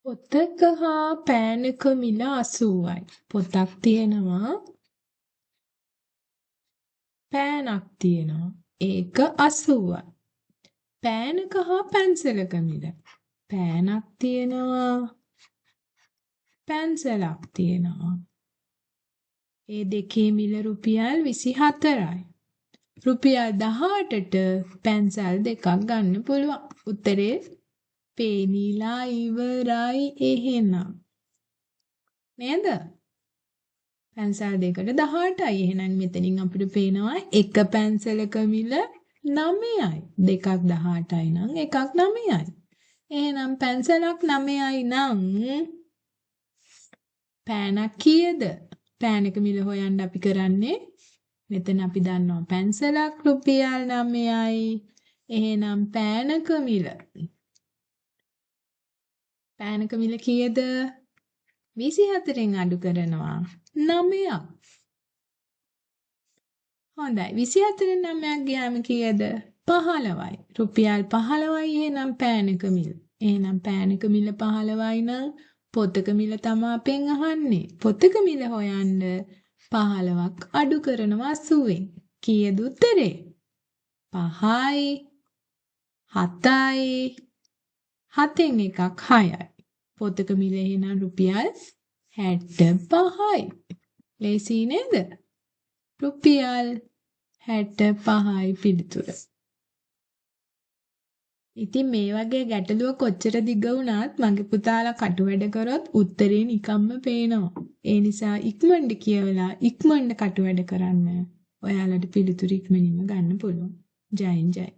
පොතක හා පෑනක මිල 80යි. පොතක් තියෙනවා. පෑනක් තියෙනවා. ඒක 80යි. පෑනක හා පැන්සලක මිල. පෑනක් තියෙනවා. පැන්සලක් තියෙනවා. ඒ දෙකේ මිල රුපියල් 24යි. රුපියල් 18ට පැන්සල් දෙකක් ගන්න පුළුවන්. උත්තරේ පේනිලා ඉවරයි එහෙනම්. නේද? පැන්සල් දෙකට 18යි. එහෙනම් මෙතනින් අපිට පේනවා එක පැන්සලක මිල 9යි. දෙකක් 18යි නම් එකක් 9යි. එහෙනම් පැන්සලක් 9යි නම් පෑනක් කීයද? පෑනක මිල හොයන්න අපි කරන්නේ මෙතන අපි දන්නවා පැන්සලක් රුපියල් 9යි. එහෙනම් පෑනක මිල කීයද? 24න් අඩු කරනවා 9ක්. හොඳයි. 24න් 9ක් ගියාම කීයද? 15යි. රුපියල් 15යි එහෙනම් පෑනක මිල. එහෙනම් පෑනක මිල 15යි නම් පොතක මිල තමයි අපෙන් අහන්නේ. පොතක මිල හොයන්න 15ක් අඩු කරනවා 80න්. කීයද උත්තරේ? 5යි 7යි 7න් එකක් 6යි. පොතක මිල එහෙනම් රුපියල් 65යි. ලේසි නේද? රුපියල් 65යි පිළිතුර. ඉතින් මේ වගේ ගැටලුව කොච්චර දිග වුණත් මගේ පුතාලා කටු වැඩ කරොත් උත්තරේ නිකම්ම පේනවා. ඒ නිසා ඉක්මනට කියවලා ඉක්මනට කටු වැඩ කරන්න. ඔයාලට පිළිතුරු ඉක්මනින්ම ගන්න පුළුවන්. ජයෙන් ජය.